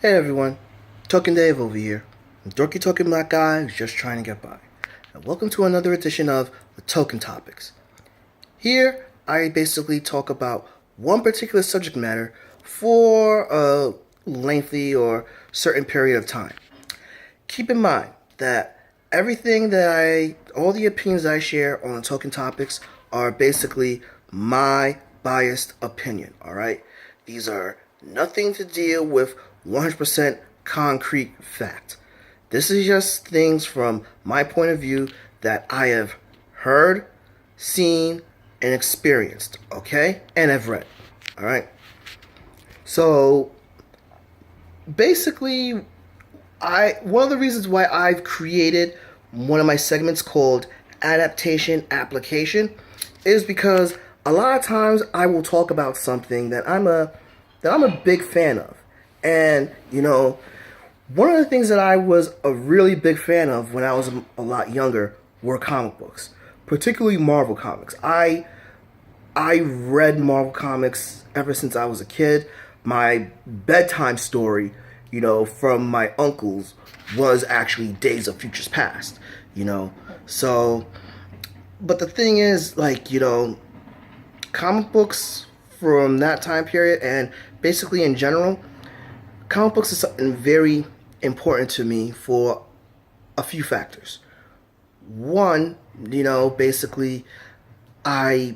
Hey everyone, Token Dave over here. Dorky Token Black Guy who's just trying to get by. And welcome to another edition of the Token Topics. Here, I basically talk about one particular subject matter for a lengthy or certain period of time. Keep in mind that all the opinions I share on Token Topics are basically my biased opinion, alright? These are nothing to deal with 100% concrete fact. This is just things from my point of view that I have heard, seen, and experienced, okay? And have read, alright? So, basically, one of the reasons why I've created one of my segments called Adaptation Application is because a lot of times I will talk about something that I'm a big fan of. And, one of the things that I was a really big fan of when I was a lot younger were comic books, particularly Marvel comics. I read Marvel comics ever since I was a kid. My bedtime story, from my uncles was actually Days of Futures Past. So, but the thing is, comic books from that time period and basically in general, comic books is something very important to me for a few factors. One, basically, I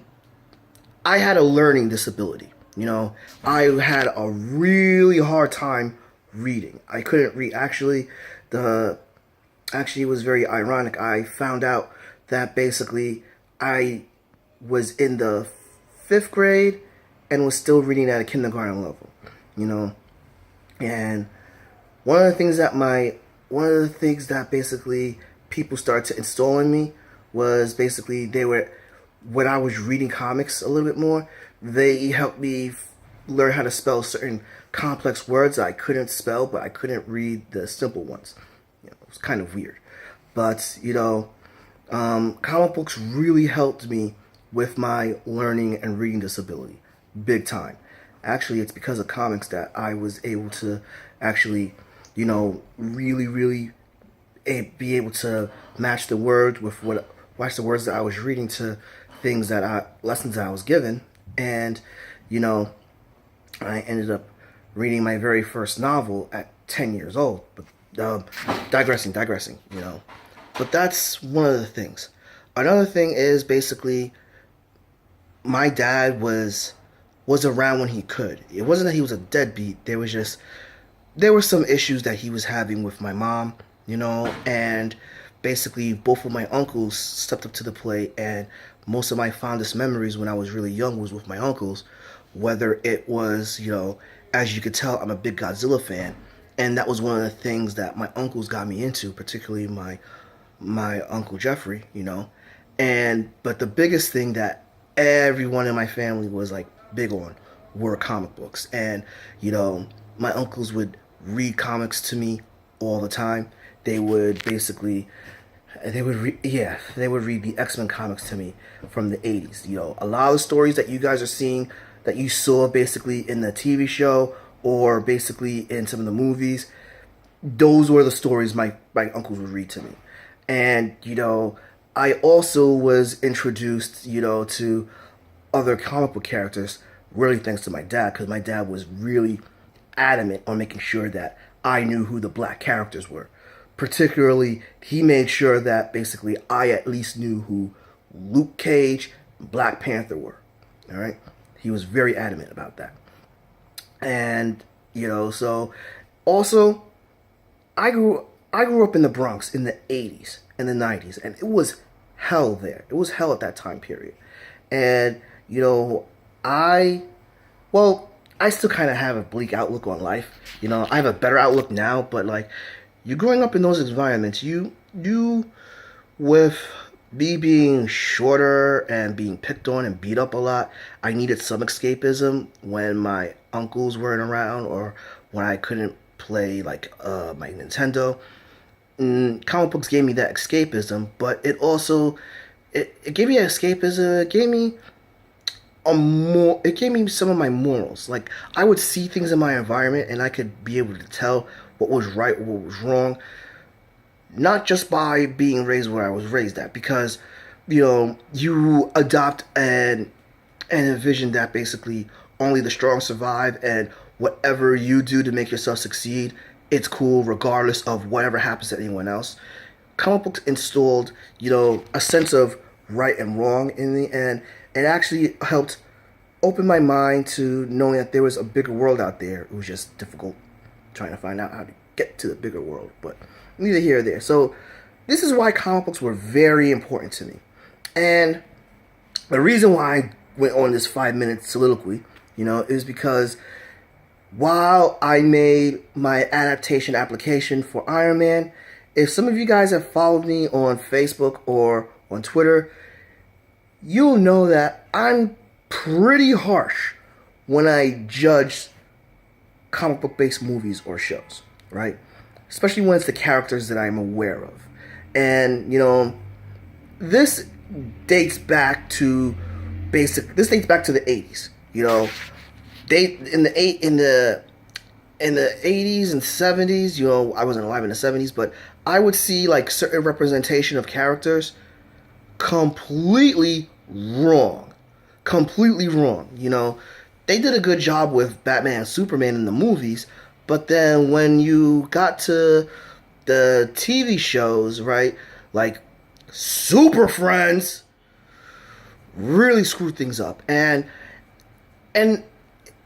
I had a learning disability. I had a really hard time reading. I couldn't read. Actually it was very ironic. I found out that basically I was in the fifth grade and was still reading at a kindergarten level. You know, and one of the things that basically people started to install in me was basically they were when I was reading comics a little bit more, they helped me learn how to spell certain complex words that I couldn't spell, but I couldn't read the simple ones. It was kind of weird. But, comic books really helped me with my learning and reading disability. Big time. Actually, it's because of comics that I was able to actually, really, really be able to match the words with watch the words that I was reading to lessons that I was given. And, I ended up reading my very first novel at 10 years old. But digressing. But that's one of the things. Another thing is basically my dad was around when he could. It wasn't that he was a deadbeat. There were some issues that he was having with my mom, and basically both of my uncles stepped up to the plate, and most of my fondest memories when I was really young was with my uncles, whether it was, as you could tell, I'm a big Godzilla fan, and that was one of the things that my uncles got me into, particularly my uncle Jeffrey, but the biggest thing that everyone in my family was like big on were comic books. And my uncles would read comics to me all the time. They would basically they would read the X-Men comics to me from the 80s. A lot of the stories that you guys are seeing that you saw basically in the TV show or basically in some of the movies, those were the stories my uncles would read to me. And I also was introduced to other comic book characters really thanks to my dad, because my dad was really adamant on making sure that I knew who the black characters were. Particularly, he made sure that basically I at least knew who Luke Cage and Black Panther were. All right? He was very adamant about that. And, so also I grew up in the Bronx in the 80s and the 90s, and it was hell there. It was hell at that time period. And, I I still kind of have a bleak outlook on life. I have a better outlook now, but you're growing up in those environments. You with me being shorter and being picked on and beat up a lot, I needed some escapism when my uncles weren't around or when I couldn't play my Nintendo. Comic books gave me that escapism, but it also it gave me escapism. it gave me some of my morals. Like, I would see things in my environment and I could be able to tell what was right, what was wrong, not just by being raised where I was raised at, because you adopt and envision that basically only the strong survive, and whatever you do to make yourself succeed, it's cool regardless of whatever happens to anyone else. Comic books installed, a sense of right and wrong in me, and it actually helped open my mind to knowing that there was a bigger world out there. It was just difficult trying to find out how to get to the bigger world, but neither here or there. So this is why comic books were very important to me. And the reason why I went on this 5-minute soliloquy, is because while I made my adaptation application for Iron Man, if some of you guys have followed me on Facebook or on Twitter, you'll know that I'm pretty harsh when I judge comic book based movies or shows, right? Especially when it's the characters that I'm aware of. And, this dates back to the 80s. In the 80s and 70s, I wasn't alive in the 70s, but I would see like certain representation of characters completely wrong. Completely wrong. They did a good job with Batman and Superman in the movies, but then when you got to the TV shows, right, like Super Friends, really screwed things up. And in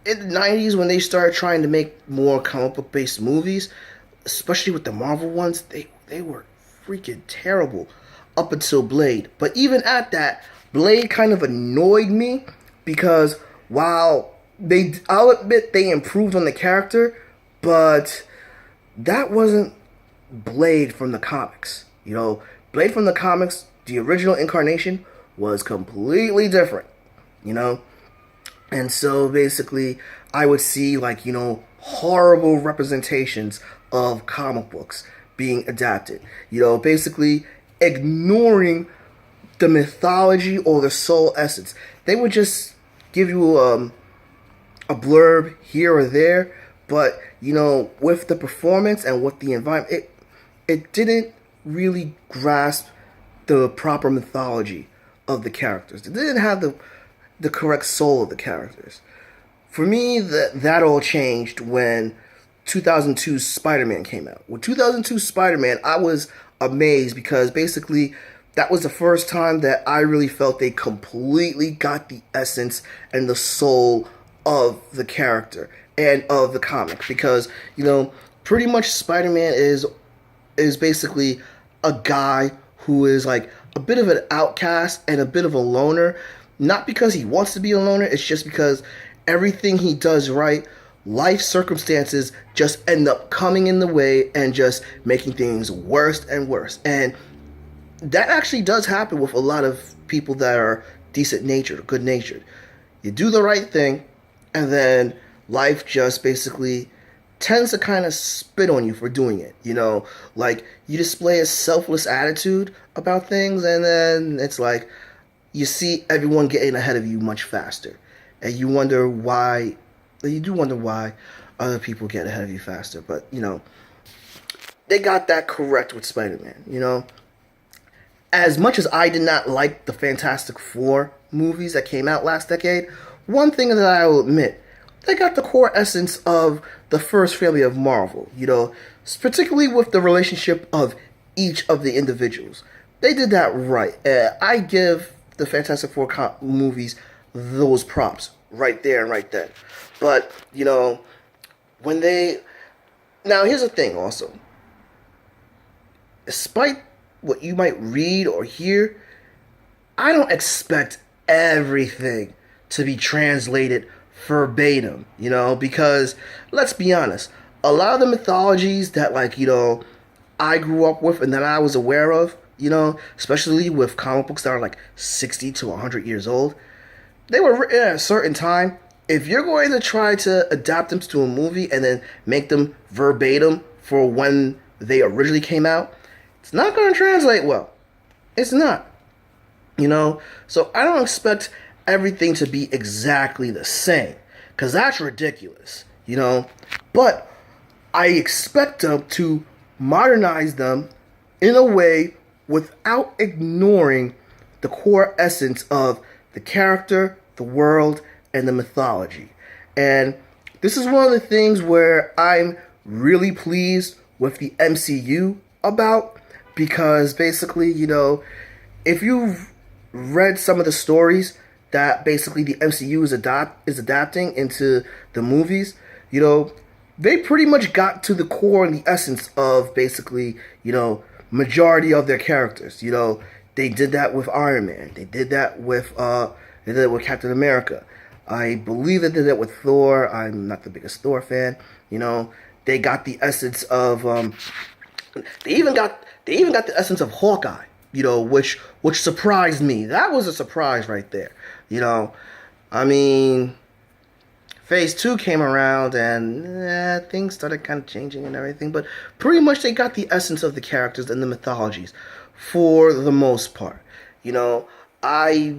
the 90s, when they started trying to make more comic book based movies, especially with the Marvel ones, they were freaking terrible up until Blade. But even at that, Blade kind of annoyed me because while I'll admit they improved on the character, but that wasn't Blade from the comics. Blade from the comics, the original incarnation, was completely different. And so basically, I would see like, horrible representations of comic books being adapted. Basically ignoring the mythology or the soul essence. They would just give you a blurb here or there, but with the performance and with the environment, it didn't really grasp the proper mythology of the characters. It didn't have the correct soul of the characters. For me, that all changed when 2002 Spider-Man came out. With 2002 Spider-Man, I was amazed because basically that was the first time that I really felt they completely got the essence and the soul of the character and of the comic. Because, pretty much Spider-Man is basically a guy who is like a bit of an outcast and a bit of a loner. Not because he wants to be a loner, it's just because everything he does right, life circumstances just end up coming in the way and just making things worse and worse. And that actually does happen with a lot of people that are decent natured, good natured. You do the right thing, and then life just basically tends to kind of spit on you for doing it. Like you display a selfless attitude about things, and then it's like you see everyone getting ahead of you much faster, and you wonder why. You do wonder why other people get ahead of you faster, but they got that correct with Spider-Man. As much as I did not like the Fantastic Four movies that came out last decade, one thing that I will admit, they got the core essence of the first family of Marvel, particularly with the relationship of each of the individuals. They did that right. I give the Fantastic Four movies those props right there and right then. But, when they... Now, here's the thing also. Despite what you might read or hear, I don't expect everything to be translated verbatim, because let's be honest, a lot of the mythologies that I grew up with and that I was aware of, especially with comic books that are like 60 to 100 years old, they were written at a certain time. If you're going to try to adapt them to a movie and then make them verbatim for when they originally came out, it's not going to translate well. It's not. So I don't expect everything to be exactly the same, because that's ridiculous, you know. But I expect them to modernize them in a way without ignoring the core essence of the character, the world, and the mythology. And this is one of the things where I'm really pleased with the MCU about, because basically, you know, if you've read some of the stories that basically the MCU is adapting into the movies, you know, they pretty much got to the core and the essence of basically, you know, majority of their characters. You know, they did that with Iron Man. They did that with Captain America. I believe they did that with Thor. I'm not the biggest Thor fan. You know, they got the essence of they even got the essence of Hawkeye. You know, which surprised me. That was a surprise right there. You know, I mean, Phase 2 came around and things started kind of changing and everything, but pretty much they got the essence of the characters and the mythologies for the most part. You know, I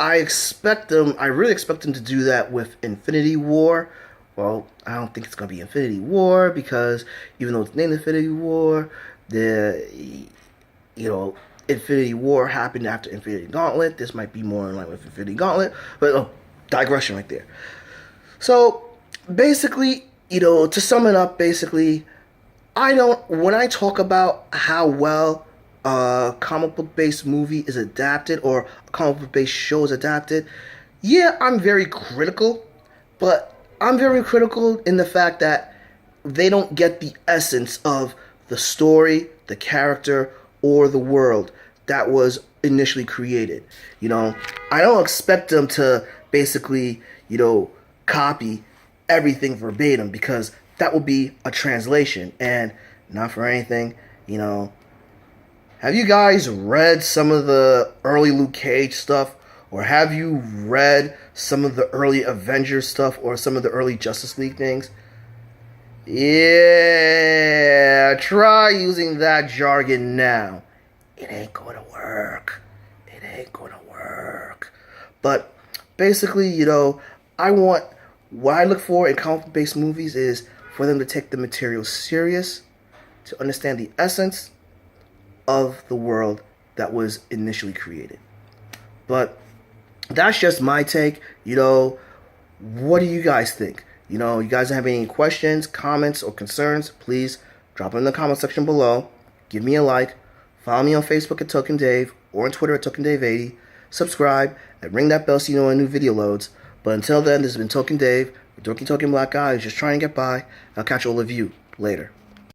expect them, I really expect them to do that with Infinity War. Well, I don't think it's going to be Infinity War, because even though it's named Infinity War, you know, Infinity War happened after Infinity Gauntlet. This might be more in line with Infinity Gauntlet, but digression right there. So basically, you know, to sum it up, basically, when I talk about how well a comic book based movie is adapted, or a comic book based show is adapted, yeah, I'm very critical, but I'm very critical in the fact that they don't get the essence of the story, the character, or the world that was initially created. You know, I don't expect them to basically, you know, copy everything verbatim, because that would be a translation, and not for anything, you know. Have you guys read some of the early Luke Cage stuff, or have you read some of the early Avengers stuff, or some of the early Justice League things? Yeah, try using that jargon now. It ain't gonna work. It ain't gonna work. But basically, you know, what I look for in comic book-based movies is for them to take the material serious, to understand the essence of the world that was initially created. But that's just my take. You know, what do you guys think? You know, you guys have any questions, comments, or concerns, please drop them in the comment section below. Give me a like. Follow me on Facebook at Token Dave, or on Twitter at TokenDave80. Subscribe and ring that bell so you know when a new video loads. But until then, this has been Token Dave, a dorky token black guy who's just trying to get by. I'll catch all of you later.